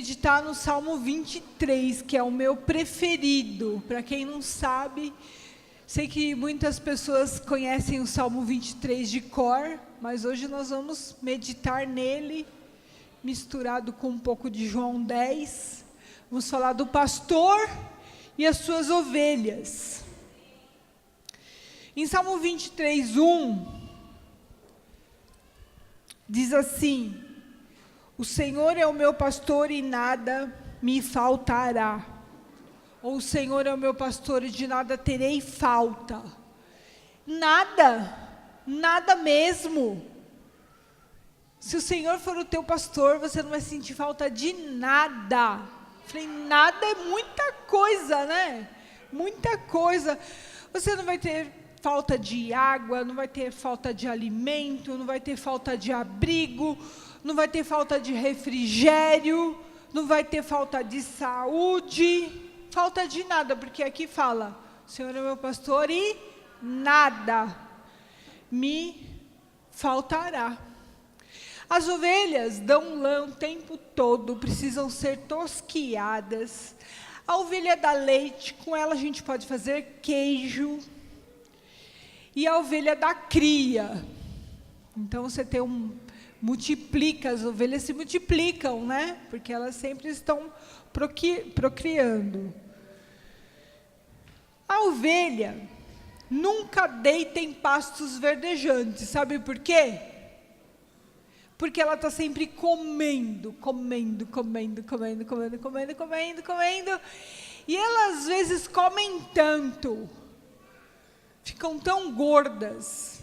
meditar no Salmo 23, que é o meu preferido. Para quem não sabe, sei que muitas pessoas conhecem o Salmo 23 de cor, mas hoje nós vamos meditar nele, misturado com um pouco de João 10. Vamos falar do pastor e as suas ovelhas. Em Salmo 23, 1, diz assim: o Senhor é o meu pastor e nada me faltará. Ou o Senhor é o meu pastor e de nada terei falta. Nada, nada mesmo. Se o Senhor for o teu pastor, você não vai sentir falta de nada. Falei, nada é muita coisa, né? Muita coisa. Você não vai ter falta de água, não vai ter falta de alimento, não vai ter falta de abrigo, não vai ter falta de refrigério, não vai ter falta de saúde, falta de nada, porque aqui fala, o Senhor é meu pastor e nada me faltará. As ovelhas dão lã o tempo todo, precisam ser tosquiadas. A ovelha dá leite, com ela a gente pode fazer queijo. E a ovelha dá cria. Então você tem multiplica, as ovelhas se multiplicam, né? Porque elas sempre estão procriando. A ovelha nunca deita em pastos verdejantes, sabe por quê? Porque ela está sempre comendo. E elas às vezes comem tanto, ficam tão gordas.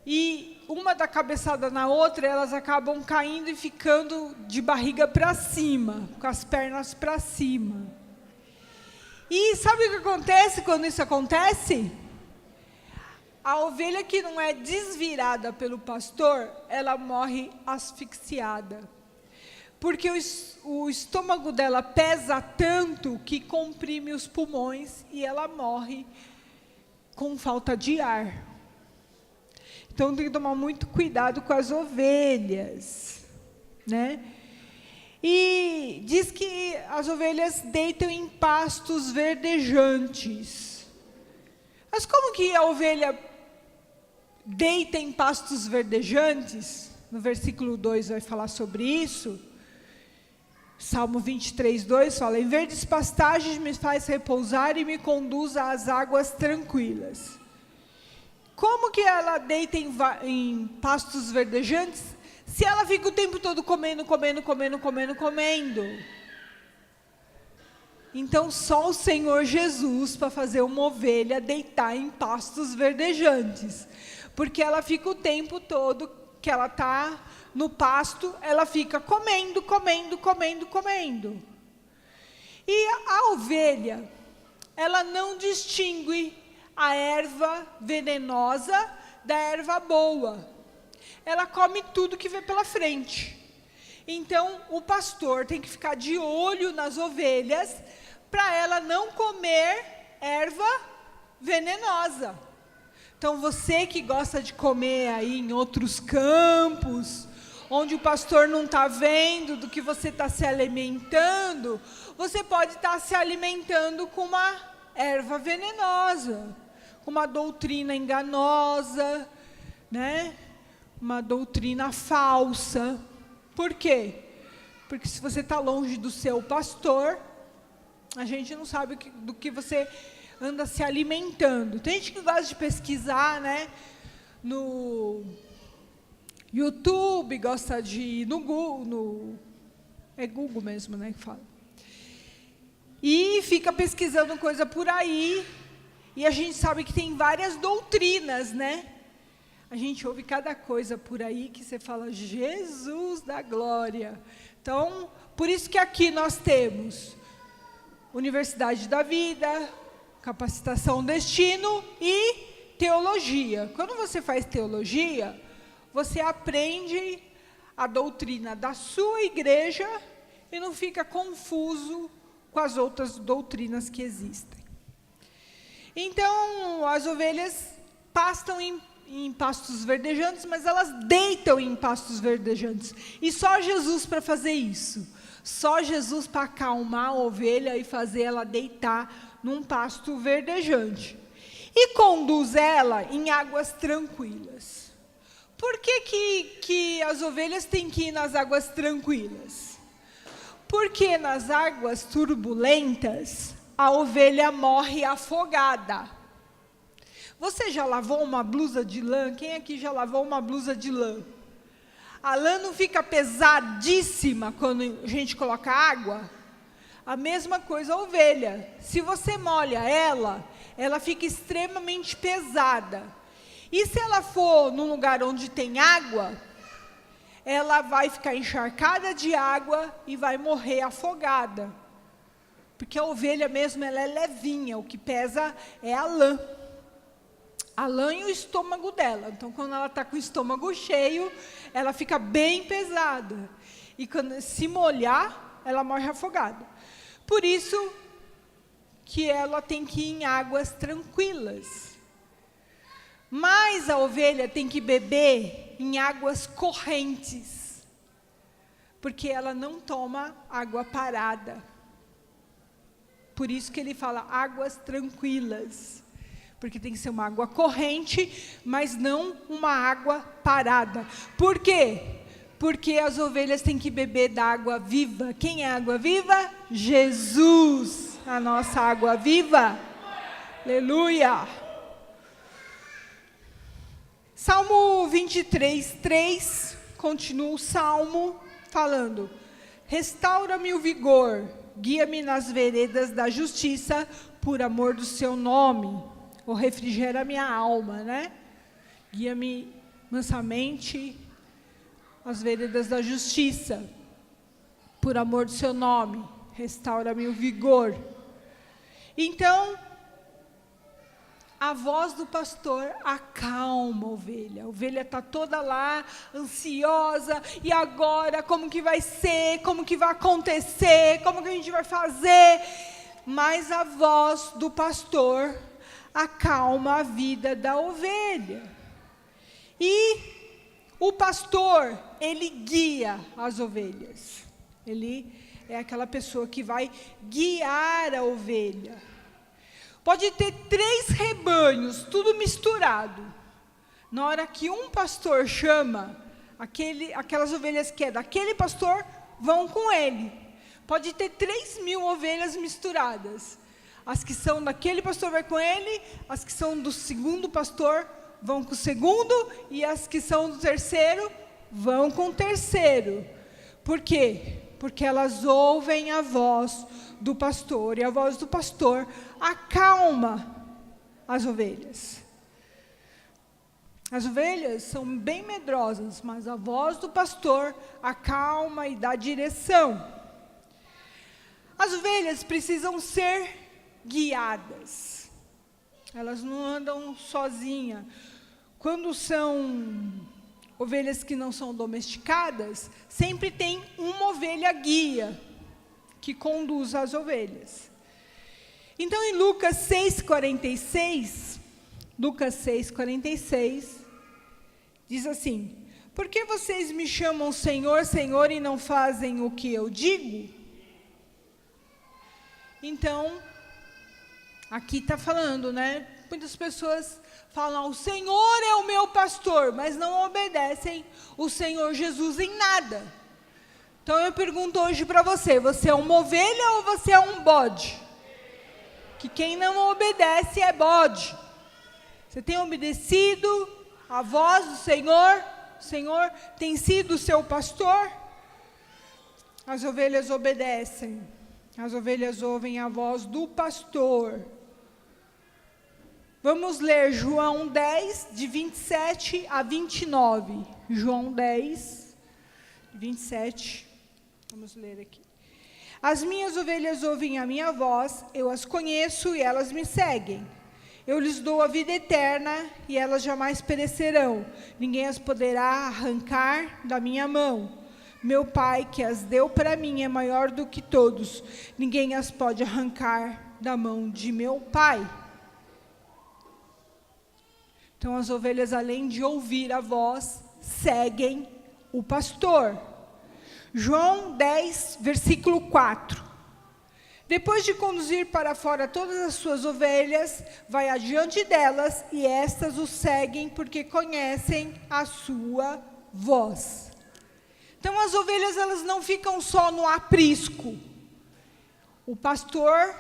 E uma dá cabeçada na outra, elas acabam caindo e ficando de barriga para cima, com as pernas para cima. E sabe o que acontece quando isso acontece? A ovelha que não é desvirada pelo pastor, ela morre asfixiada. Porque o estômago dela pesa tanto que comprime os pulmões e ela morre com falta de ar. Então tem que tomar muito cuidado com as ovelhas, né? E diz que as ovelhas deitam em pastos verdejantes. Mas como que a ovelha deita em pastos verdejantes? No versículo 2 vai falar sobre isso. Salmo 23, 2 fala: em verdes pastagens me faz repousar e me conduz às águas tranquilas. Como que ela deita em pastos verdejantes, se ela fica o tempo todo comendo? Então, só o Senhor Jesus para fazer uma ovelha deitar em pastos verdejantes. Porque ela fica o tempo todo que ela está no pasto, ela fica comendo. E a ovelha, ela não distingue a erva venenosa da erva boa. Ela come tudo que vê pela frente. Então, o pastor tem que ficar de olho nas ovelhas para ela não comer erva venenosa. Então, você que gosta de comer aí em outros campos, onde o pastor não está vendo do que você está se alimentando, você pode estar se alimentando com uma erva venenosa, com uma doutrina enganosa, né? Uma doutrina falsa. Por quê? Porque se você está longe do seu pastor, a gente não sabe do que você anda se alimentando. Tem gente que gosta de pesquisar, né? No YouTube, gosta de ir no Google, é Google mesmo, né, que fala. E fica pesquisando coisa por aí, e a gente sabe que tem várias doutrinas, né? A gente ouve cada coisa por aí que você fala, Jesus da glória. Então, por isso que aqui nós temos Universidade da Vida, Capacitação Destino e Teologia. Quando você faz teologia, você aprende a doutrina da sua igreja e não fica confuso com as outras doutrinas que existem. Então, as ovelhas pastam em em pastos verdejantes, mas elas deitam em pastos verdejantes. E só Jesus para fazer isso. Só Jesus para acalmar a ovelha e fazer ela deitar num pasto verdejante. E conduz ela em águas tranquilas. Por que as ovelhas têm que ir nas águas tranquilas? Porque nas águas turbulentas, a ovelha morre afogada. Você já lavou uma blusa de lã? Quem aqui já lavou uma blusa de lã? A lã não fica pesadíssima quando a gente coloca água? A mesma coisa a ovelha. Se você molha ela, ela fica extremamente pesada. E se ela for num lugar onde tem água, ela vai ficar encharcada de água e vai morrer afogada. Porque a ovelha mesmo, ela é levinha, o que pesa é a lã. A lã e o estômago dela. Então, quando ela está com o estômago cheio, ela fica bem pesada. E quando se molhar, ela morre afogada. Por isso que ela tem que ir em águas tranquilas. Mas a ovelha tem que beber em águas correntes. Porque ela não toma água parada. Por isso que ele fala águas tranquilas. Porque tem que ser uma água corrente, mas não uma água parada. Por quê? Porque as ovelhas têm que beber da água viva. Quem é a água viva? Jesus, a nossa água viva. Aleluia. Salmo 23:3, continua o salmo falando: restaura-me o vigor, guia-me nas veredas da justiça, por amor do seu nome. Ou refrigera minha alma, né? Guia-me mansamente às veredas da justiça, por amor do seu nome. Restaura-me o vigor. Então, a voz do pastor acalma a ovelha. A ovelha está toda lá, ansiosa. E agora, como que vai ser? Como que vai acontecer? Como que a gente vai fazer? Mas a voz do pastor acalma a vida da ovelha. E o pastor, ele guia as ovelhas. Ele é aquela pessoa que vai guiar a ovelha. Pode ter 3 rebanhos, tudo misturado. Na hora que um pastor chama, aquelas ovelhas que é daquele pastor, vão com ele. Pode ter 3.000 ovelhas misturadas. As que são daquele pastor vai com ele, as que são do segundo pastor vão com o segundo, e as que são do terceiro vão com o terceiro. Por quê? Porque elas ouvem a voz do pastor, e a voz do pastor acalma as ovelhas. As ovelhas são bem medrosas, mas a voz do pastor acalma e dá direção. As ovelhas precisam ser guiadas. Elas não andam sozinhas. Quando são ovelhas que não são domesticadas, sempre tem uma ovelha guia que conduz as ovelhas. Então, em Lucas 6,46, diz assim: por que vocês me chamam Senhor, Senhor, e não fazem o que eu digo? Então, aqui está falando, né? Muitas pessoas falam, o Senhor é o meu pastor, mas não obedecem o Senhor Jesus em nada. Então eu pergunto hoje para você, você é uma ovelha ou você é um bode? Que quem não obedece é bode. Você tem obedecido a voz do Senhor? O Senhor tem sido o seu pastor? As ovelhas obedecem. As ovelhas ouvem a voz do pastor. Vamos ler João 10, de 27 a 29. João 10, 27. Vamos ler aqui. As minhas ovelhas ouvem a minha voz, eu as conheço e elas me seguem. Eu lhes dou a vida eterna e elas jamais perecerão. Ninguém as poderá arrancar da minha mão. Meu Pai, que as deu para mim, é maior do que todos. Ninguém as pode arrancar da mão de meu Pai. Então as ovelhas, além de ouvir a voz, seguem o pastor. João 10, versículo 4. Depois de conduzir para fora todas as suas ovelhas, vai adiante delas, e estas o seguem porque conhecem a sua voz. Então as ovelhas, elas não ficam só no aprisco. O pastor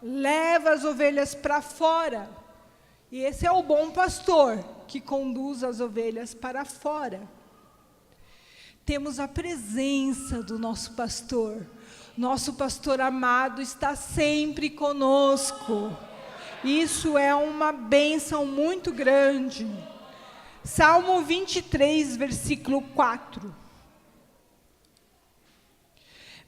leva as ovelhas para fora. E esse é o bom pastor, que conduz as ovelhas para fora. Temos a presença do nosso pastor. Nosso pastor amado está sempre conosco. Isso é uma bênção muito grande. Salmo 23, versículo 4.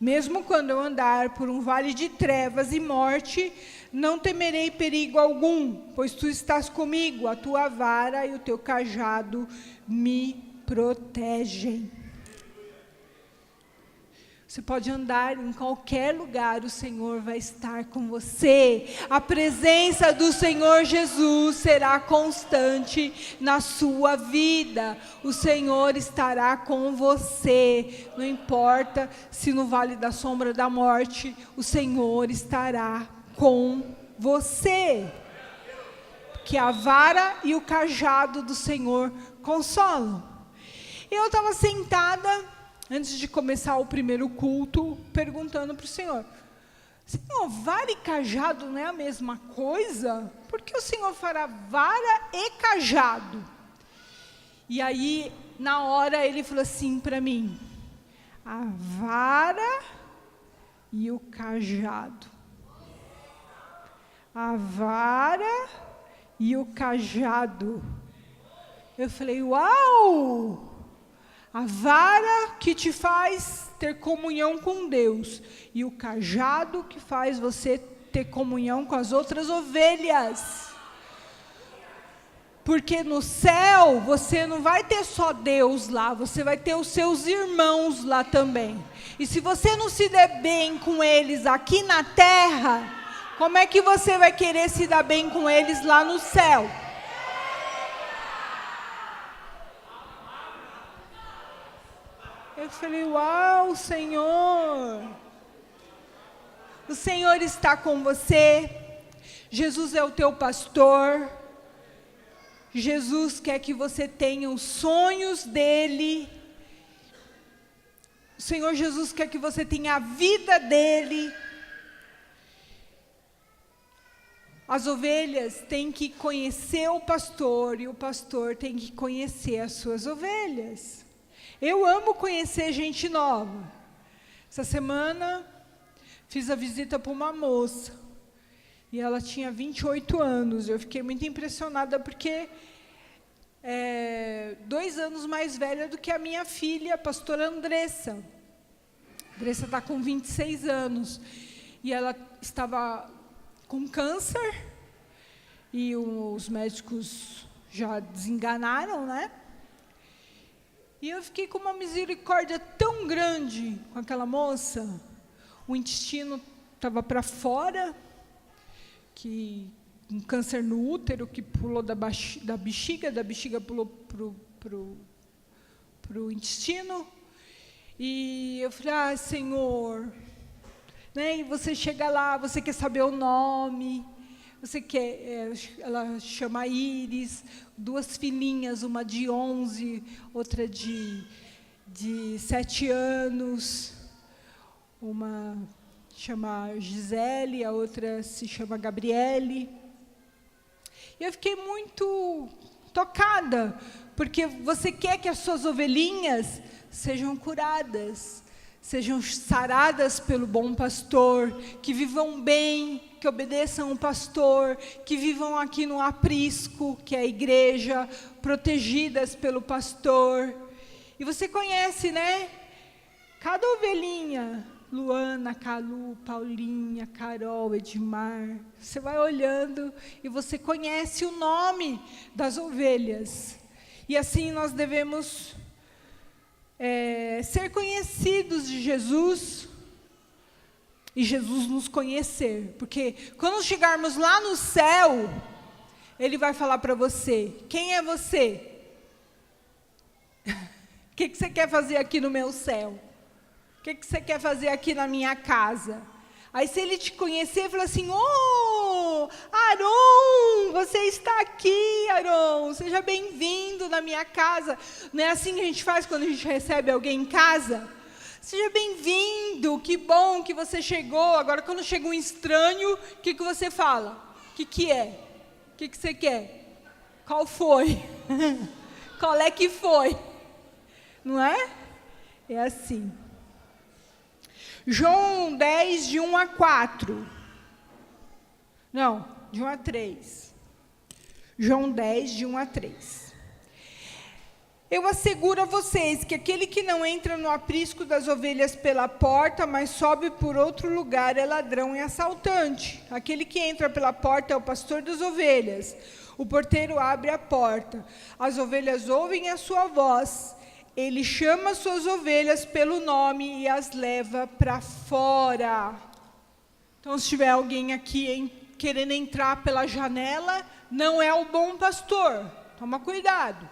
Mesmo quando eu andar por um vale de trevas e morte, não temerei perigo algum, pois tu estás comigo, a tua vara e o teu cajado me protegem. Você pode andar em qualquer lugar, o Senhor vai estar com você. A presença do Senhor Jesus será constante na sua vida. O Senhor estará com você. Não importa se no vale da sombra da morte, o Senhor estará com você. Que a vara e o cajado do Senhor consolam. Eu estava sentada, antes de começar o primeiro culto, perguntando para o Senhor: Senhor, vara e cajado não é a mesma coisa? Por que o Senhor fará vara e cajado? E aí, na hora, Ele falou assim para mim: a vara e o cajado. A vara e o cajado. Eu falei: uau! A vara que te faz ter comunhão com Deus, e o cajado que faz você ter comunhão com as outras ovelhas. Porque no céu, você não vai ter só Deus lá, você vai ter os seus irmãos lá também. E se você não se der bem com eles aqui na terra, como é que você vai querer se dar bem com eles lá no céu? Eu falei: uau, Senhor, o Senhor está com você, Jesus é o teu pastor, Jesus quer que você tenha os sonhos dEle, o Senhor Jesus quer que você tenha a vida dEle. As ovelhas têm que conhecer o pastor, e o pastor tem que conhecer as suas ovelhas. Eu amo conhecer gente nova. Essa semana, fiz a visita para uma moça. E ela tinha 28 anos. Eu fiquei muito impressionada, porque é 2 anos mais velha do que a minha filha, a pastora Andressa. Andressa está com 26 anos. E ela estava com câncer. E os médicos já desenganaram, né? E eu fiquei com uma misericórdia tão grande com aquela moça. O intestino estava para fora, um câncer no útero que pulou da bexiga pulou para o intestino. E eu falei: Senhor, né? E você chega lá, você quer saber o nome, você quer, ela chama Iris, 2 filhinhas, uma de 11, outra de 7 anos, uma chama Gisele, a outra se chama Gabriele. E eu fiquei muito tocada, porque você quer que as suas ovelhinhas sejam curadas, sejam saradas pelo bom pastor, que vivam bem, que obedeçam o pastor, que vivam aqui no aprisco, que é a igreja, protegidas pelo pastor. E você conhece, né? Cada ovelhinha, Luana, Calu, Paulinha, Carol, Edmar, você vai olhando e você conhece o nome das ovelhas. E assim nós devemos ser conhecidos de Jesus, e Jesus nos conhecer, porque quando chegarmos lá no céu, ele vai falar para você: quem é você? O que você quer fazer aqui no meu céu? O que você quer fazer aqui na minha casa? Aí, se ele te conhecer, fala assim: oh, Aron, você está aqui, Aron, seja bem-vindo na minha casa. Não é assim que a gente faz quando a gente recebe alguém em casa? Seja bem-vindo, que bom que você chegou. Agora, quando chega um estranho, o que você fala? O que é? O que você quer? Qual foi? Qual é que foi? Não é? É assim. João 10, de 1 a 4. Não, de 1 a 3. João 10, de 1 a 3. Eu asseguro a vocês que aquele que não entra no aprisco das ovelhas pela porta, mas sobe por outro lugar, é ladrão e assaltante. Aquele que entra pela porta é o pastor das ovelhas. O porteiro abre a porta. As ovelhas ouvem a sua voz. Ele chama suas ovelhas pelo nome e as leva para fora. Então, se tiver alguém aqui querendo entrar pela janela, não é o bom pastor. Toma cuidado.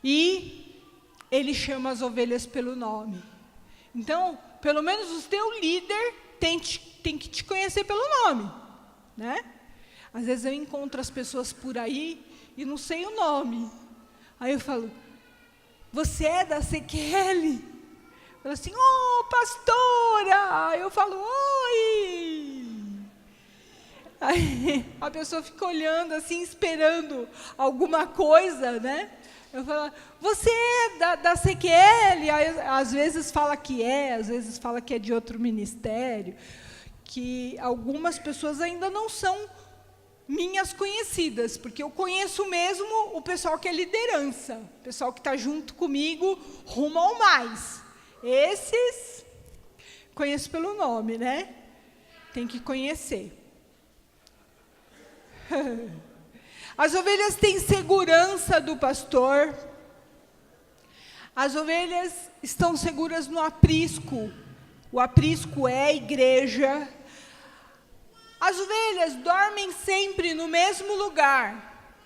E ele chama as ovelhas pelo nome. Então, pelo menos o teu líder tem que te conhecer pelo nome, né? Às vezes eu encontro as pessoas por aí e não sei o nome. Aí eu falo: você é da CQL? Fala assim: oh, pastora! Aí eu falo: oi! Aí a pessoa fica olhando assim, esperando alguma coisa, né? Eu falo: você é da CQL? Aí, às vezes fala que é, às vezes fala que é de outro ministério, que algumas pessoas ainda não são minhas conhecidas, porque eu conheço mesmo o pessoal que é liderança, o pessoal que está junto comigo, rumo ao mais. Esses, conheço pelo nome, né? Tem que conhecer. As ovelhas têm segurança do pastor. As ovelhas estão seguras no aprisco. O aprisco é a igreja. As ovelhas dormem sempre no mesmo lugar.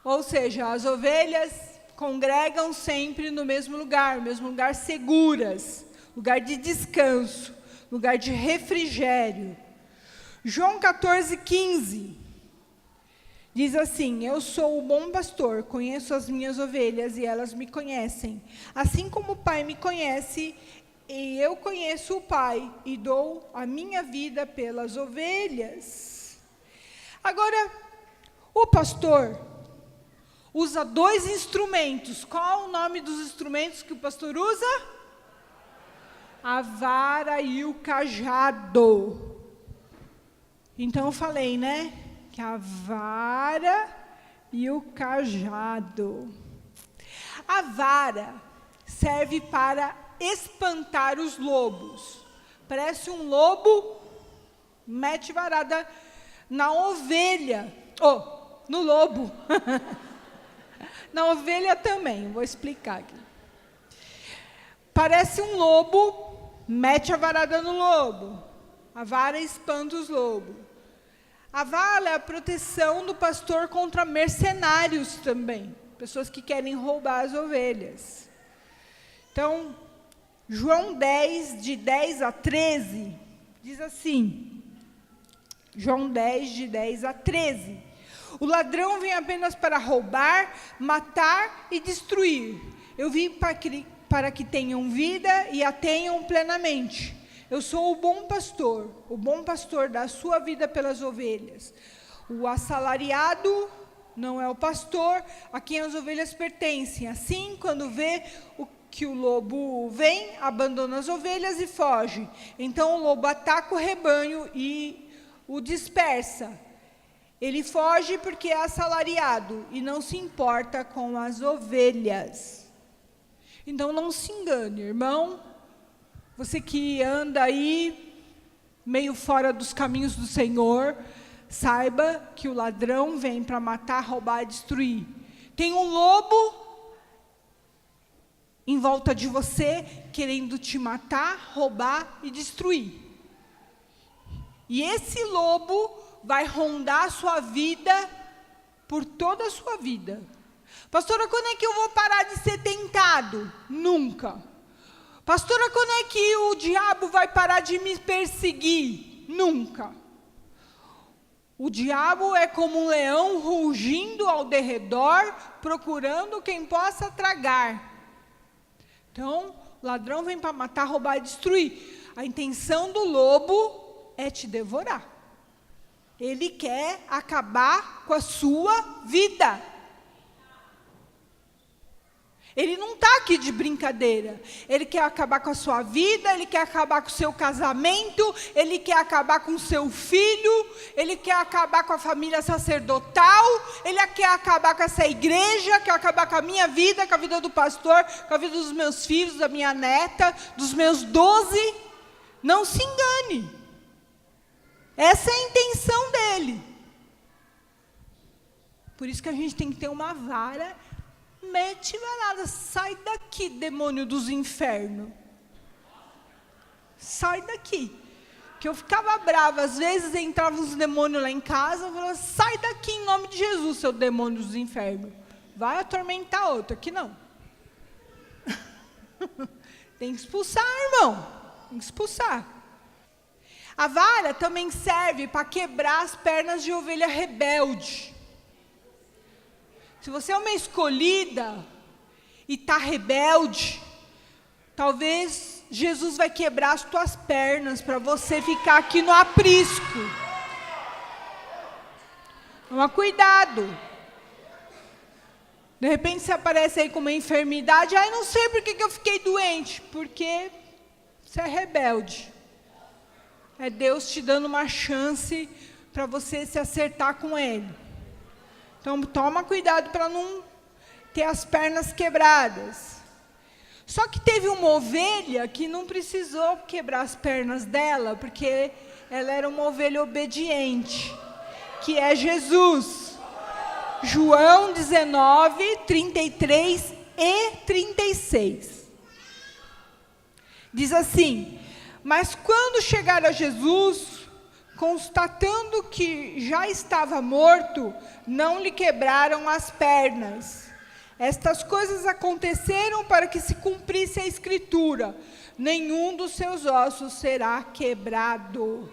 Ou seja, as ovelhas congregam sempre no mesmo lugar seguras, lugar de descanso, lugar de refrigério. João 14, 15. Diz assim: eu sou o bom pastor, conheço as minhas ovelhas e elas me conhecem. Assim como o Pai me conhece, e eu conheço o Pai e dou a minha vida pelas ovelhas. Agora, o pastor usa 2 instrumentos. Qual o nome dos instrumentos que o pastor usa? A vara e o cajado. Então eu falei, né? Que a vara e o cajado. A vara serve para espantar os lobos. Parece um lobo, mete varada na ovelha. No lobo. Na ovelha também, vou explicar aqui. Parece um lobo, mete a varada no lobo. A vara espanta os lobos. A vara é a proteção do pastor contra mercenários também, pessoas que querem roubar as ovelhas. Então, João 10, de 10 a 13, diz assim, João 10, de 10 a 13, o ladrão vem apenas para roubar, matar e destruir. Eu vim para que tenham vida e a tenham plenamente. Eu sou o bom pastor dá a sua vida pelas ovelhas. O assalariado não é o pastor, a quem as ovelhas pertencem. Assim, quando vê que o lobo vem, abandona as ovelhas e foge. Então o lobo ataca o rebanho e o dispersa. Ele foge porque é assalariado e não se importa com as ovelhas. Então não se engane, irmão. Você que anda aí, meio fora dos caminhos do Senhor, saiba que o ladrão vem para matar, roubar e destruir. Tem um lobo em volta de você, querendo te matar, roubar e destruir. E esse lobo vai rondar a sua vida por toda a sua vida. Pastora, quando é que eu vou parar de ser tentado? Nunca. Pastora, quando é que o diabo vai parar de me perseguir? Nunca. O diabo é como um leão rugindo ao derredor, procurando quem possa tragar. Então, o ladrão vem para matar, roubar e destruir. A intenção do lobo é te devorar. Ele quer acabar com a sua vida. Ele não está aqui de brincadeira. Ele quer acabar com a sua vida, ele quer acabar com o seu casamento, ele quer acabar com o seu filho, ele quer acabar com a família sacerdotal, ele quer acabar com essa igreja, quer acabar com a minha vida, com a vida do pastor, com a vida dos meus filhos, da minha neta, dos meus 12. Não se engane. Essa é a intenção dele. Por isso que a gente tem que ter uma vara. Mete varada, sai daqui, demônio dos infernos. Sai daqui. Que eu ficava brava, às vezes entravam os demônios lá em casa, eu falava, sai daqui em nome de Jesus, seu demônio dos infernos. Vai atormentar outro, aqui não. Tem que expulsar, irmão. Tem que expulsar. A vara também serve para quebrar as pernas de ovelha rebelde. Se você é uma escolhida e está rebelde, talvez Jesus vai quebrar as tuas pernas para você ficar aqui no aprisco. Toma cuidado. De repente você aparece aí com uma enfermidade, não sei por que eu fiquei doente, porque você é rebelde. É Deus te dando uma chance para você se acertar com Ele. Então, toma cuidado para não ter as pernas quebradas. Só que teve uma ovelha que não precisou quebrar as pernas dela, porque ela era uma ovelha obediente, que é Jesus. João 19, 33 e 36. Diz assim, mas quando chegaram a Jesus, constatando que já estava morto, não lhe quebraram as pernas. Estas coisas aconteceram para que se cumprisse a Escritura. Nenhum dos seus ossos será quebrado.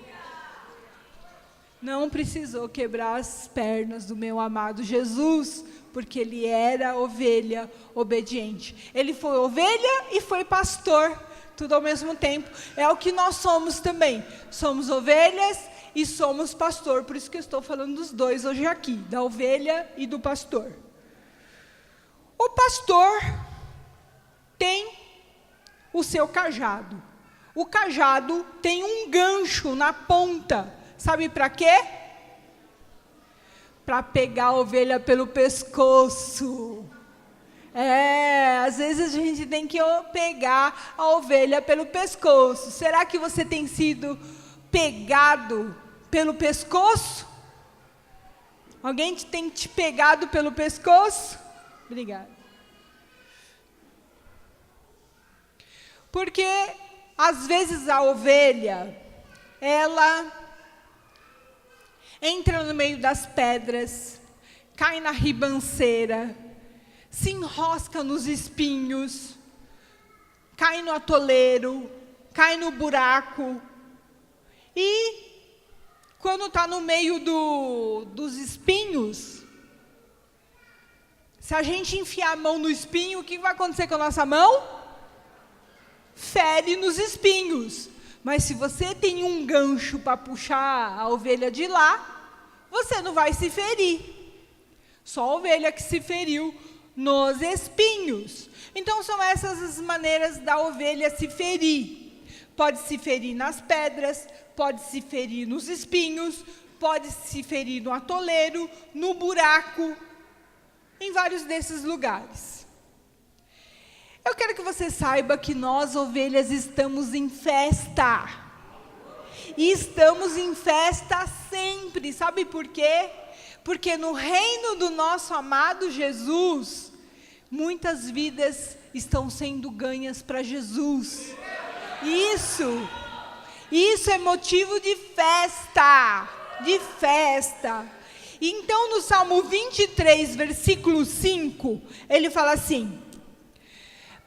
Não precisou quebrar as pernas do meu amado Jesus, porque ele era ovelha obediente. Ele foi ovelha e foi pastor, tudo ao mesmo tempo. É o que nós somos também. Somos ovelhas e somos pastor, por isso que eu estou falando dos dois hoje aqui, da ovelha e do pastor. O pastor tem o seu cajado. O cajado tem um gancho na ponta. Sabe para quê? Para pegar a ovelha pelo pescoço. Às vezes a gente tem que pegar a ovelha pelo pescoço. Será que você tem sido pegado pelo pescoço? Alguém tem te pegado pelo pescoço? Obrigada. Porque às vezes a ovelha, ela entra no meio das pedras, cai na ribanceira, se enrosca nos espinhos, cai no atoleiro, cai no buraco. E quando está no meio dos espinhos, se a gente enfiar a mão no espinho, o que vai acontecer com a nossa mão? Fere nos espinhos. Mas se você tem um gancho para puxar a ovelha de lá, você não vai se ferir. Só a ovelha que se feriu nos espinhos. Então são essas as maneiras da ovelha se ferir. Pode se ferir nas pedras, pode se ferir nos espinhos, pode se ferir no atoleiro, no buraco, em vários desses lugares. Eu quero que você saiba que nós, ovelhas, estamos em festa. E estamos em festa sempre. Sabe por quê? Porque no reino do nosso amado Jesus, muitas vidas estão sendo ganhas para Jesus. Isso é motivo de festa. De festa. Então, no Salmo 23, versículo 5, ele fala assim: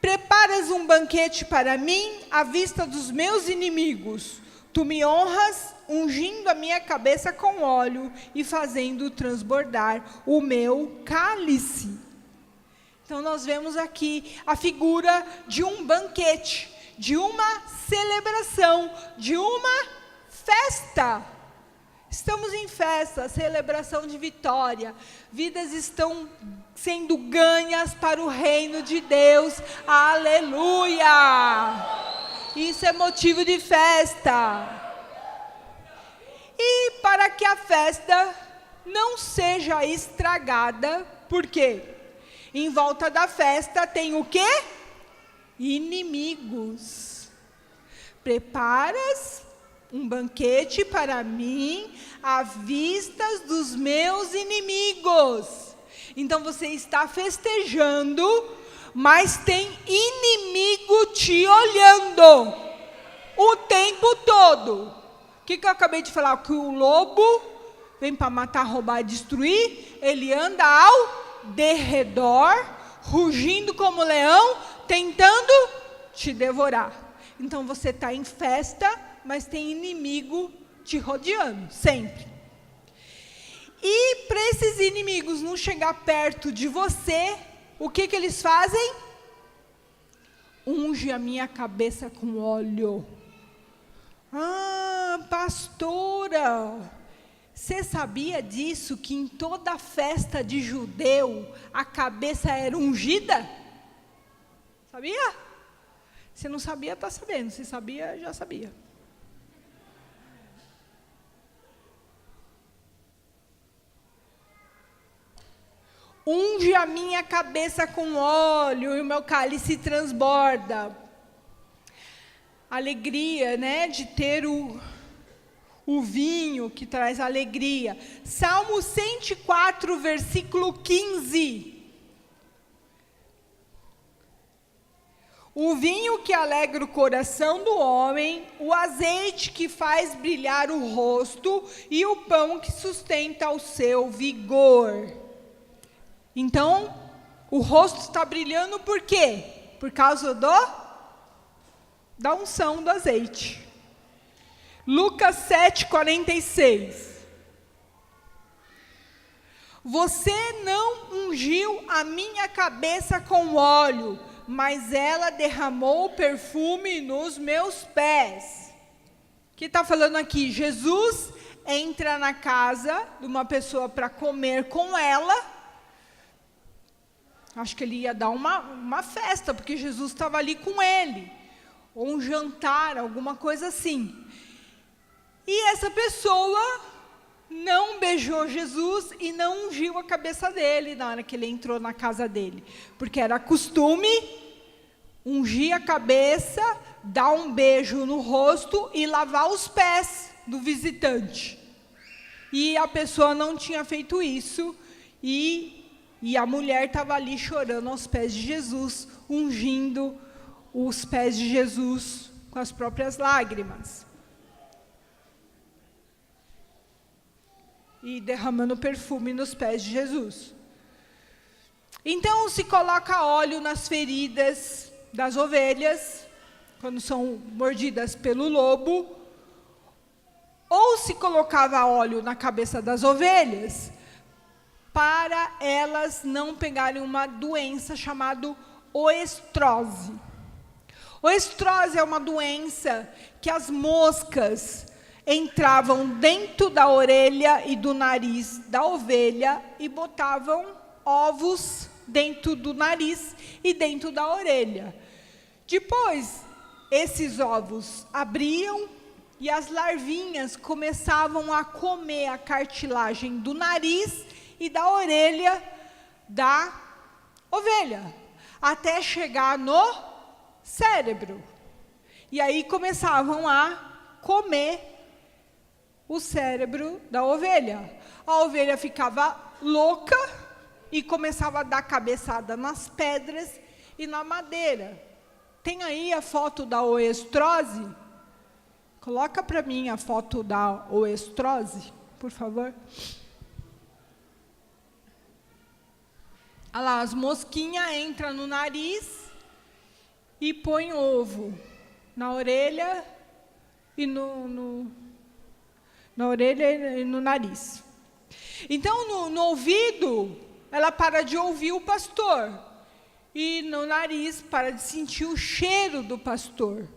preparas um banquete para mim à vista dos meus inimigos. Tu me honras, ungindo a minha cabeça com óleo e fazendo transbordar o meu cálice. Então, nós vemos aqui a figura de um banquete, de uma celebração, de uma festa. Estamos em festa, celebração de vitória. Vidas estão sendo ganhas para o reino de Deus. Aleluia! Isso é motivo de festa. E para que a festa não seja estragada, por quê? Em volta da festa tem o quê? Inimigos. Preparas um banquete para mim à vista dos meus inimigos. Então você está festejando, mas tem inimigo te olhando o tempo todo. O que eu acabei de falar? Que o lobo vem para matar, roubar e destruir. Ele anda ao derredor, rugindo como leão, tentando te devorar. Então você está em festa, mas tem inimigo te rodeando, sempre. E para esses inimigos não chegar perto de você, o que eles fazem? Unge a minha cabeça com óleo. Ah, pastora, você sabia disso, que em toda festa de judeu, a cabeça era ungida? Sabia? Se não sabia, está sabendo. Se sabia, já sabia. Unge a minha cabeça com óleo e o meu cálice transborda. Alegria, né, de ter o vinho que traz alegria. Salmo 104, versículo 15. O vinho que alegra o coração do homem, o azeite que faz brilhar o rosto e o pão que sustenta o seu vigor. Então, o rosto está brilhando por quê? Por causa da unção do azeite. Lucas 7:46. Você não ungiu a minha cabeça com óleo, mas ela derramou perfume nos meus pés. O que está falando aqui? Jesus entra na casa de uma pessoa para comer com ela. Acho que ele ia dar uma festa, porque Jesus estava ali com ele. Ou um jantar, alguma coisa assim. E essa pessoa não beijou Jesus e não ungiu a cabeça dele na hora que ele entrou na casa dele. Porque era costume ungir a cabeça, dar um beijo no rosto e lavar os pés do visitante. E a pessoa não tinha feito isso e a mulher estava ali chorando aos pés de Jesus, ungindo os pés de Jesus com as próprias lágrimas. E derramando perfume nos pés de Jesus. Então se coloca óleo nas feridas das ovelhas, quando são mordidas pelo lobo, ou se colocava óleo na cabeça das ovelhas, para elas não pegarem uma doença chamada oestrose. Oestrose é uma doença que as moscas entravam dentro da orelha e do nariz da ovelha e botavam ovos dentro do nariz e dentro da orelha. Depois, esses ovos abriam e as larvinhas começavam a comer a cartilagem do nariz e da orelha da ovelha, até chegar no cérebro. E aí começavam a comer o cérebro da ovelha. A ovelha ficava louca e começava a dar cabeçada nas pedras e na madeira. Tem aí a foto da oestrose? Coloca para mim a foto da oestrose, por favor. Olha lá, as mosquinhas entram no nariz e põem ovo na orelha e na orelha e no nariz. Então, no ouvido, ela para de ouvir o pastor. E no nariz, para de sentir o cheiro do pastor.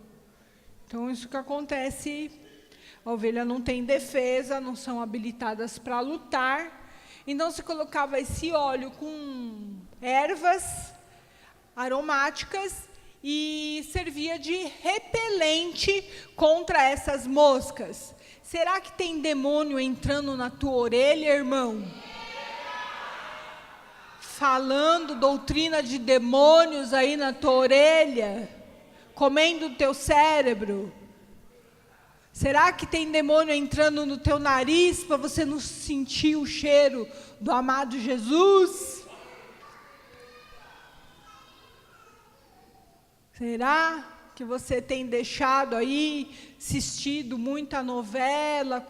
Então, isso que acontece. A ovelha não tem defesa, não são habilitadas para lutar. Então, se colocava esse óleo com ervas aromáticas e servia de repelente contra essas moscas. Será que tem demônio entrando na tua orelha, irmão? Falando doutrina de demônios aí na tua orelha? Comendo o teu cérebro? Será que tem demônio entrando no teu nariz para você não sentir o cheiro do amado Jesus? Será que você tem deixado aí, assistido muita novela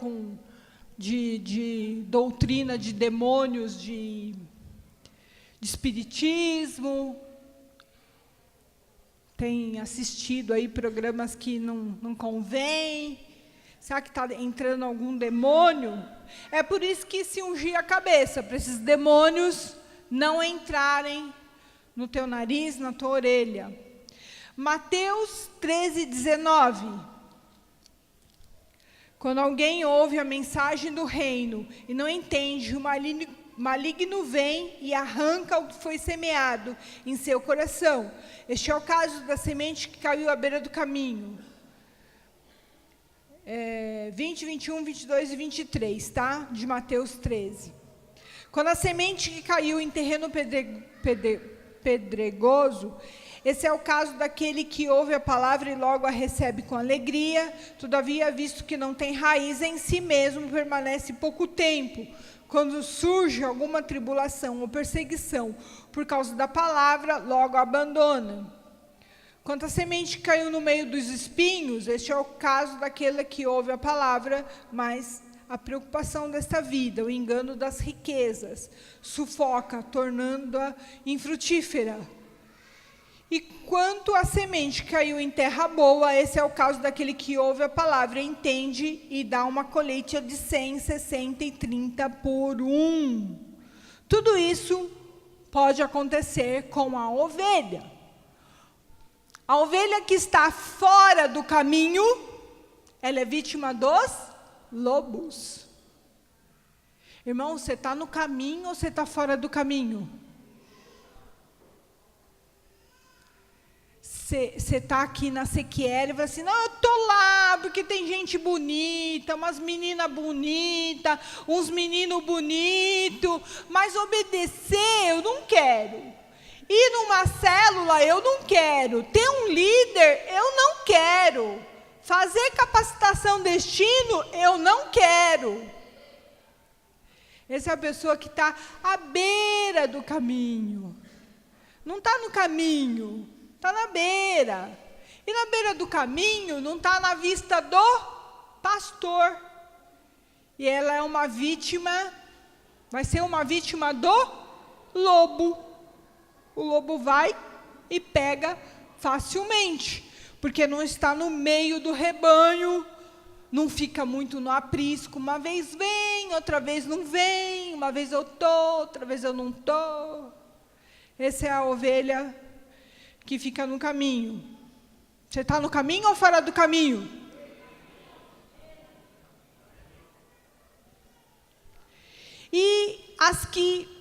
de doutrina de demônios, de espiritismo? Tem assistido aí programas que não convém? Será que está entrando algum demônio? É por isso que se ungir a cabeça, para esses demônios não entrarem no teu nariz, na tua orelha. Mateus 13:19. Quando alguém ouve a mensagem do reino e não entende, o maligno vem e arranca o que foi semeado em seu coração. Este é o caso da semente que caiu à beira do caminho. 20, 21, 22 e 23, tá? De Mateus 13. Quando a semente que caiu em terreno pedregoso, esse é o caso daquele que ouve a palavra e logo a recebe com alegria, todavia, visto que não tem raiz em si mesmo, permanece pouco tempo. Quando surge alguma tribulação ou perseguição por causa da palavra, logo a abandona. Quanto à semente que caiu no meio dos espinhos, este é o caso daquele que ouve a palavra, mas a preocupação desta vida, o engano das riquezas, sufoca, tornando-a infrutífera. E quanto à semente que caiu em terra boa, esse é o caso daquele que ouve a palavra, entende e dá uma colheita de 100, 60 e 30 por 1. Tudo isso pode acontecer com a ovelha. A ovelha que está fora do caminho, ela é vítima dos lobos. Irmão, você está no caminho ou você está fora do caminho? Você está aqui na Sequiel e fala assim, não, eu estou lá, porque tem gente bonita, umas meninas bonitas, uns meninos bonitos, mas obedecer eu não quero. Ir numa célula eu não quero. Ter um líder eu não quero. Fazer capacitação destino eu não quero. Essa é a pessoa que está à beira do caminho. Não está no caminho. Está na beira. E na beira do caminho não está na vista do pastor. E ela é uma vítima, vai ser uma vítima do lobo. O lobo vai e pega facilmente, porque não está no meio do rebanho, não fica muito no aprisco. Uma vez vem, outra vez não vem, uma vez eu estou, outra vez eu não estou. Essa é a ovelha que fica no caminho. Você está no caminho ou fora do caminho? E as que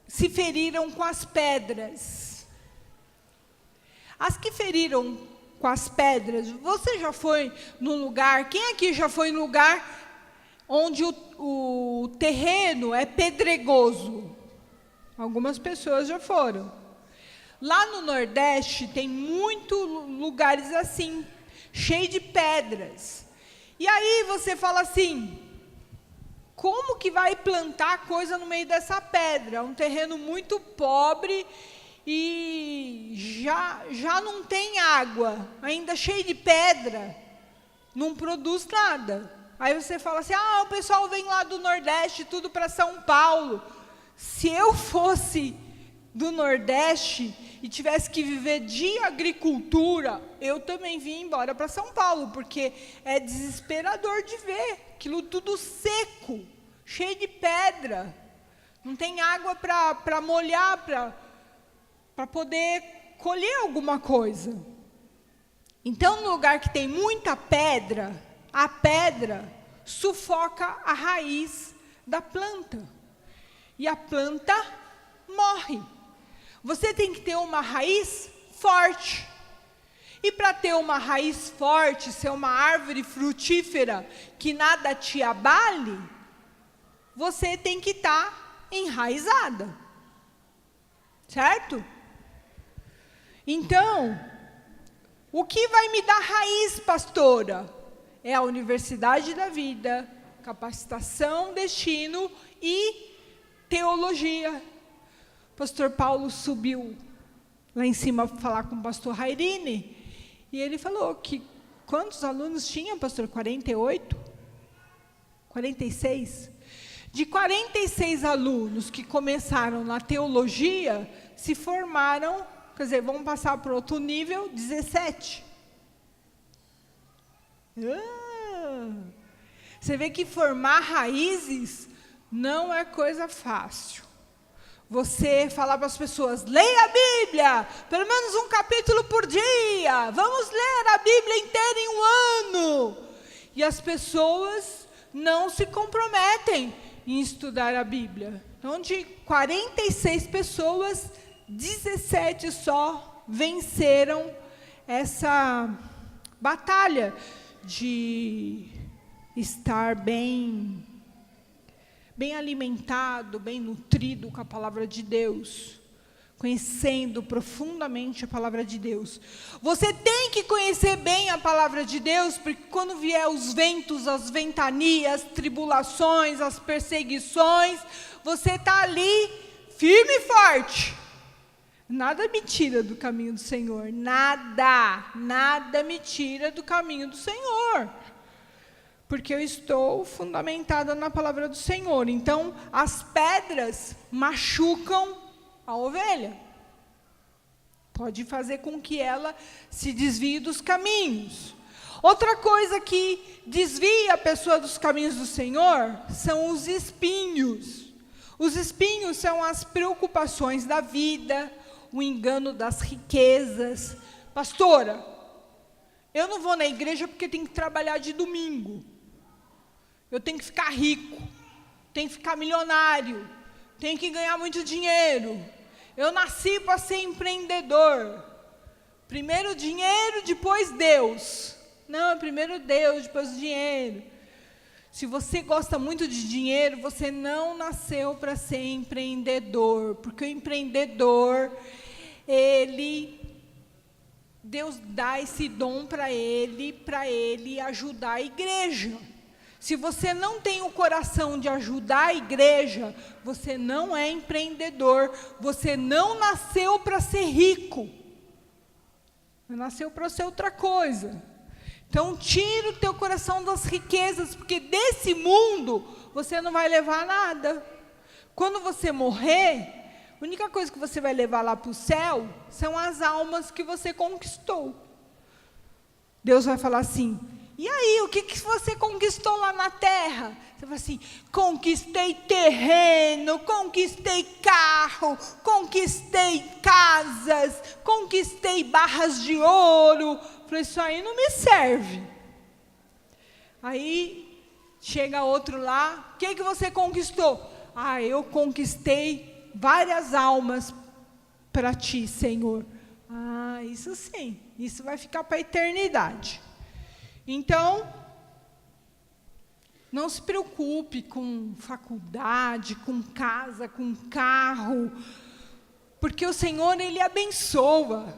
se feriram com as pedras. As que feriram com as pedras, você já foi num lugar, quem aqui já foi num lugar onde o terreno é pedregoso? Algumas pessoas já foram. Lá no Nordeste tem muitos lugares assim, cheio de pedras. E aí você fala assim, como que vai plantar coisa no meio dessa pedra? É um terreno muito pobre e já não tem água, ainda cheio de pedra, não produz nada. Aí você fala assim, o pessoal vem lá do Nordeste, tudo para São Paulo. Se eu fosse do Nordeste e tivesse que viver de agricultura, eu também vim embora para São Paulo, porque é desesperador de ver aquilo tudo seco, cheio de pedra, não tem água para molhar, para poder colher alguma coisa. Então, no lugar que tem muita pedra, a pedra sufoca a raiz da planta, e a planta morre. Você tem que ter uma raiz forte. E para ter uma raiz forte, ser uma árvore frutífera, que nada te abale, você tem que estar enraizada. Certo? Então, o que vai me dar raiz, pastora? É a Universidade da Vida, capacitação, destino e teologia. O pastor Paulo subiu lá em cima para falar com o pastor Rairine, e ele falou que quantos alunos tinha, pastor? 48? 46? De 46 alunos que começaram na teologia, se formaram, quer dizer, vão passar para outro nível, 17. Você vê que formar raízes não é coisa fácil. Você falar para as pessoas, leia a Bíblia, pelo menos um capítulo por dia, vamos ler a Bíblia inteira em um ano. E as pessoas não se comprometem em estudar a Bíblia. Então, de 46 pessoas, 17 só venceram essa batalha de estar bem alimentado, bem nutrido com a palavra de Deus, conhecendo profundamente a palavra de Deus. Você tem que conhecer bem a palavra de Deus, porque quando vier os ventos, as ventanias, as tribulações, as perseguições, você está ali firme e forte. Nada me tira do caminho do Senhor, nada me tira do caminho do Senhor. Porque eu estou fundamentada na palavra do Senhor. Então, as pedras machucam a ovelha. Pode fazer com que ela se desvie dos caminhos. Outra coisa que desvia a pessoa dos caminhos do Senhor são os espinhos. Os espinhos são as preocupações da vida, o engano das riquezas. Pastora, eu não vou na igreja porque tenho que trabalhar de domingo. Eu tenho que ficar rico, tenho que ficar milionário, tenho que ganhar muito dinheiro. Eu nasci para ser empreendedor. Primeiro dinheiro, depois Deus. Não, primeiro Deus, depois o dinheiro. Se você gosta muito de dinheiro, você não nasceu para ser empreendedor. Porque o empreendedor, Deus dá esse dom para ele ajudar a igreja. Se você não tem o coração de ajudar a igreja, você não é empreendedor, você não nasceu para ser rico. Você nasceu para ser outra coisa. Então, tira o teu coração das riquezas, porque desse mundo você não vai levar nada. Quando você morrer, a única coisa que você vai levar lá para o céu são as almas que você conquistou. Deus vai falar assim, e aí, o que você conquistou lá na terra? Você fala assim, conquistei terreno, conquistei carro, conquistei casas, conquistei barras de ouro. Eu falei, isso aí não me serve. Aí, chega outro lá, o que você conquistou? Ah, eu conquistei várias almas para ti, Senhor. Ah, isso sim, isso vai ficar para a eternidade. Então, não se preocupe com faculdade, com casa, com carro, porque o Senhor, Ele abençoa.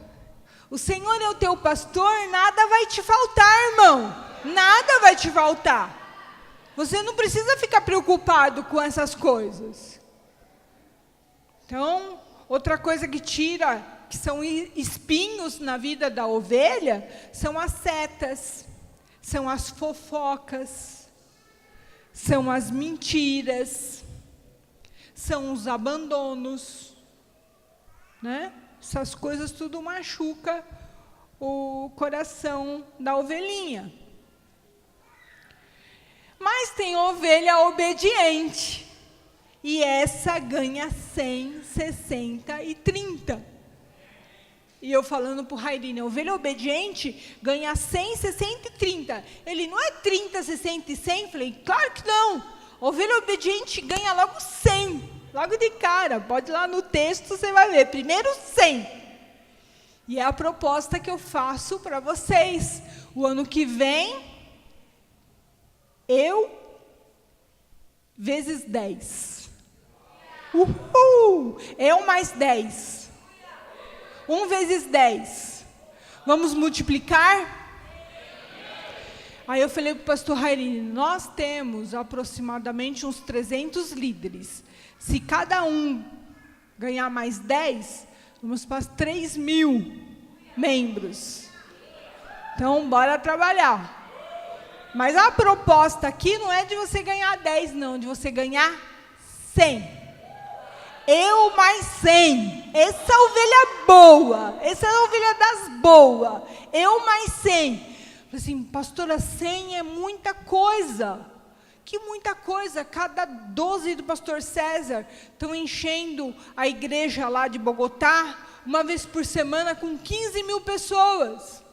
O Senhor é o teu pastor, nada vai te faltar, irmão. Nada vai te faltar. Você não precisa ficar preocupado com essas coisas. Então, outra coisa que tira, que são espinhos na vida da ovelha, são as setas. São as fofocas, são as mentiras, são os abandonos. né? Essas coisas tudo machuca o coração da ovelhinha. Mas tem ovelha obediente, e essa ganha 100, 60 e 30. E eu falando para o Rairine, a ovelha obediente ganha 100, 60 e 30. Ele, não é 30, 60 e 100? Falei, claro que não. A ovelha obediente ganha logo 100, logo de cara. Pode ir lá no texto, você vai ver. Primeiro 100. E é a proposta que eu faço para vocês. O ano que vem, eu vezes 10. Uhul! Eu mais 10. 1 vezes 10. Vamos multiplicar? Aí eu falei para o pastor Rairine, nós temos aproximadamente uns 300 líderes. Se cada um ganhar mais 10, vamos para 3.000 membros. Então, bora trabalhar. Mas a proposta aqui não é de você ganhar 10, não, de você ganhar 100. Eu mais 100. Essa é a ovelha boa. Essa é a ovelha das boas. Eu mais 100. Falei assim, pastora, 100 é muita coisa. Que muita coisa. Cada 12 do pastor César estão enchendo a igreja lá de Bogotá, uma vez por semana, com 15.000 pessoas.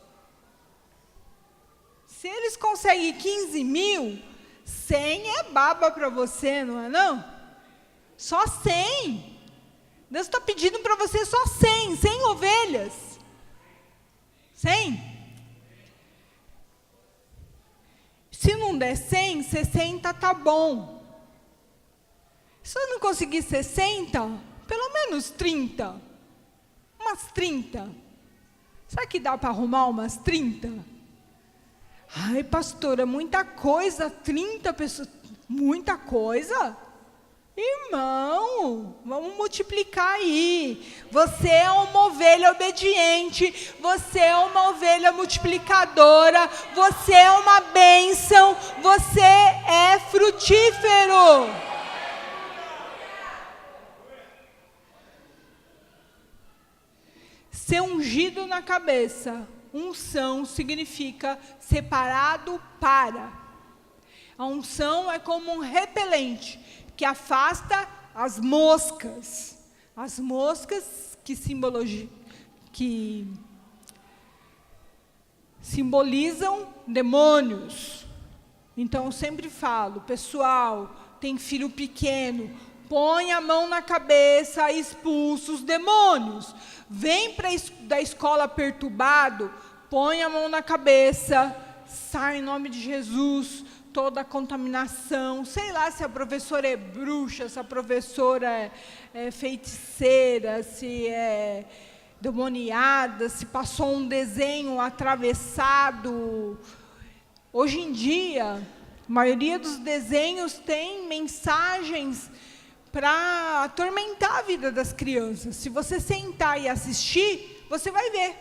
Se eles conseguem 15.000, 100 é baba para você, não é não? Só 100. Deus está pedindo para você só 100 ovelhas. 100. Se não der 100, 60 tá bom. Se eu não conseguir 60, pelo menos 30. Umas 30. Será que dá para arrumar umas 30? Ai, pastora, muita coisa, 30 pessoas. Muita coisa? Irmão, vamos multiplicar aí. Você é uma ovelha obediente, você é uma ovelha multiplicadora, você é uma bênção, você é frutífero. Ser ungido na cabeça, unção significa separado para. A unção é como um repelente que afasta as moscas que simbolizam demônios. Então, eu sempre falo, pessoal, tem filho pequeno, põe a mão na cabeça, expulsa os demônios. Vem da escola perturbado, põe a mão na cabeça, sai em nome de Jesus, toda a contaminação, sei lá se a professora é bruxa, se a professora é feiticeira, se é demoniada, se passou um desenho atravessado. Hoje em dia, a maioria dos desenhos tem mensagens para atormentar a vida das crianças. Se você sentar e assistir, você vai ver.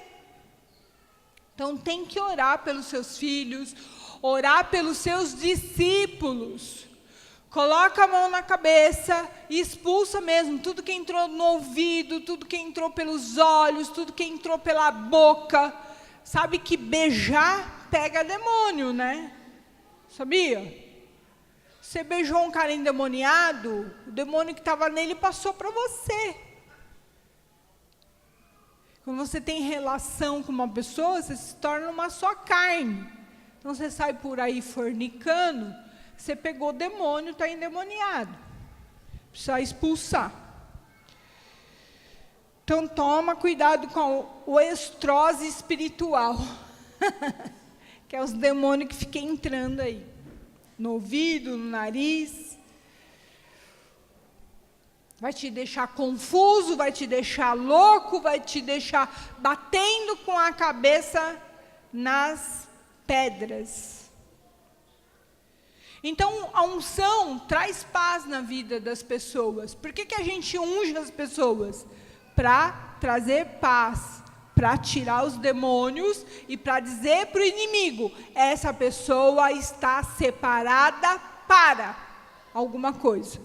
Então, tem que orar pelos seus filhos, orar pelos seus discípulos. Coloca a mão na cabeça e expulsa mesmo tudo que entrou no ouvido, tudo que entrou pelos olhos, tudo que entrou pela boca. Sabe que beijar pega demônio, né? Sabia? Você beijou um cara endemoniado, o demônio que estava nele passou para você. Quando você tem relação com uma pessoa, você se torna uma só carne. Então, você sai por aí fornicando, você pegou o demônio, está endemoniado. Precisa expulsar. Então, toma cuidado com o estrose espiritual. Que é os demônios que ficam entrando aí. No ouvido, no nariz. Vai te deixar confuso, vai te deixar louco, vai te deixar batendo com a cabeça nas pedras. Então, a unção traz paz na vida das pessoas. Por que a gente unge as pessoas? Para trazer paz, para tirar os demônios e para dizer para o inimigo, essa pessoa está separada para alguma coisa.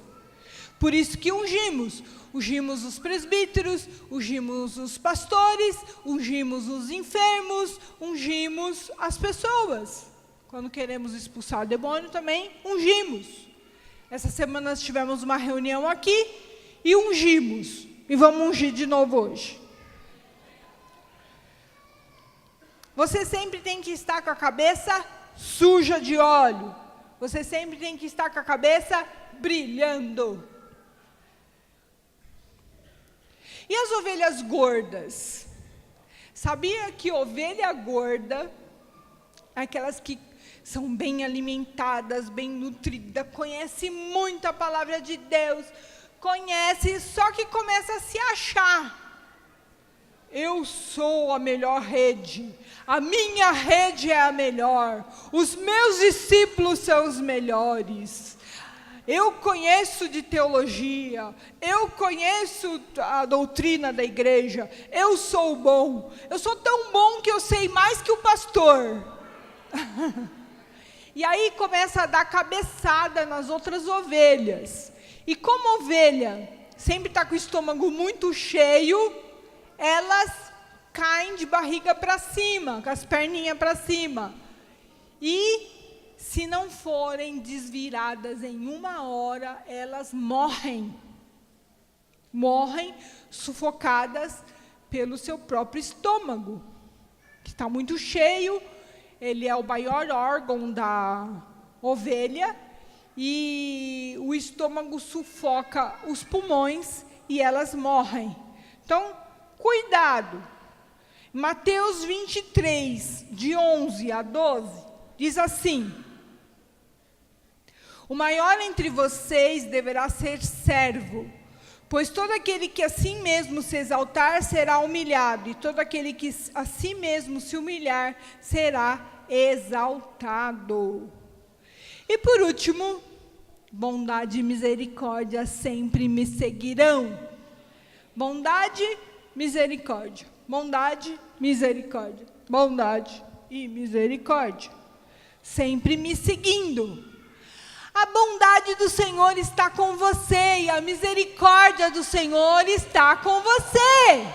Por isso que ungimos. Ungimos os presbíteros, ungimos os pastores, ungimos os enfermos, ungimos as pessoas. Quando queremos expulsar o demônio também, ungimos. Essa semana nós tivemos uma reunião aqui e ungimos. E vamos ungir de novo hoje. Você sempre tem que estar com a cabeça suja de óleo. Você sempre tem que estar com a cabeça brilhando. E as ovelhas gordas? Sabia que ovelha gorda, aquelas que são bem alimentadas, bem nutridas, conhece muito a palavra de Deus, conhece, só que começa a se achar. Eu sou a melhor rede, a minha rede é a melhor, os meus discípulos são os melhores. Eu conheço de teologia, eu conheço a doutrina da igreja, eu sou bom, eu sou tão bom que eu sei mais que o pastor. E aí começa a dar cabeçada nas outras ovelhas. E como a ovelha sempre está com o estômago muito cheio, elas caem de barriga para cima, com as perninhas para cima. E se não forem desviradas em 1 hora, elas morrem. Morrem sufocadas pelo seu próprio estômago, que está muito cheio. Ele é o maior órgão da ovelha. E o estômago sufoca os pulmões e elas morrem. Então, cuidado. Mateus 23, de 11 a 12, diz assim: o maior entre vocês deverá ser servo, pois todo aquele que a si mesmo se exaltar será humilhado, e todo aquele que a si mesmo se humilhar será exaltado. E por último, bondade e misericórdia sempre me seguirão. Bondade, misericórdia. Bondade, misericórdia. Bondade e misericórdia. Sempre me seguindo. A bondade do Senhor está com você e a misericórdia do Senhor está com você.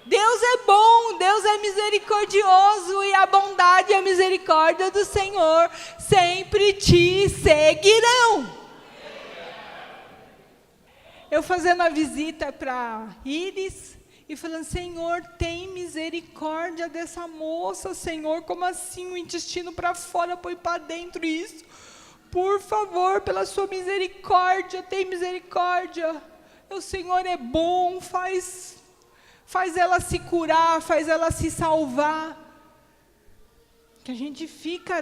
Deus é bom, Deus é misericordioso e a bondade e a misericórdia do Senhor sempre te seguirão. Eu fazendo a visita para Iris e falando: Senhor, tem misericórdia dessa moça, Senhor, como assim o intestino para fora, põe para dentro isso? Por favor, pela sua misericórdia, tem misericórdia. O Senhor é bom, faz ela se curar, faz ela se salvar. Que a gente fica,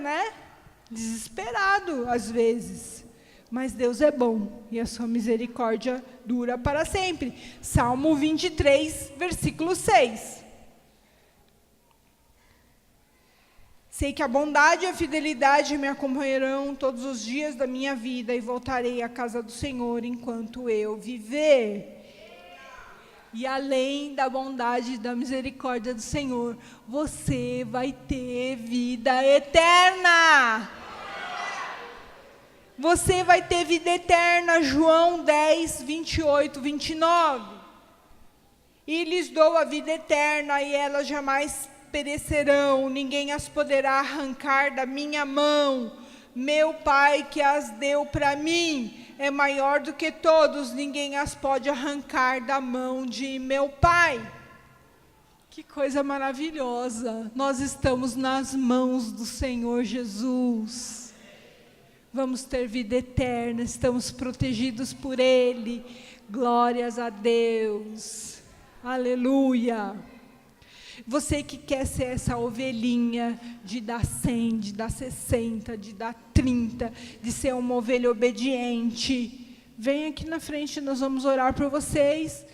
desesperado às vezes. Mas Deus é bom e a sua misericórdia dura para sempre. Salmo 23, versículo 6. Sei que a bondade e a fidelidade me acompanharão todos os dias da minha vida e voltarei à casa do Senhor enquanto eu viver. E além da bondade e da misericórdia do Senhor, você vai ter vida eterna. Você vai ter vida eterna, João 10, 28, 29. E lhes dou a vida eterna e elas jamais perecerão, ninguém as poderá arrancar da minha mão. Meu Pai que as deu para mim é maior do que todos, ninguém as pode arrancar da mão de meu Pai. Que coisa maravilhosa, nós estamos nas mãos do Senhor Jesus. Vamos ter vida eterna, estamos protegidos por Ele. Glórias a Deus. Aleluia. Você que quer ser essa ovelhinha de dar 100, de dar 60, de dar 30, de ser uma ovelha obediente, vem aqui na frente, nós vamos orar por vocês.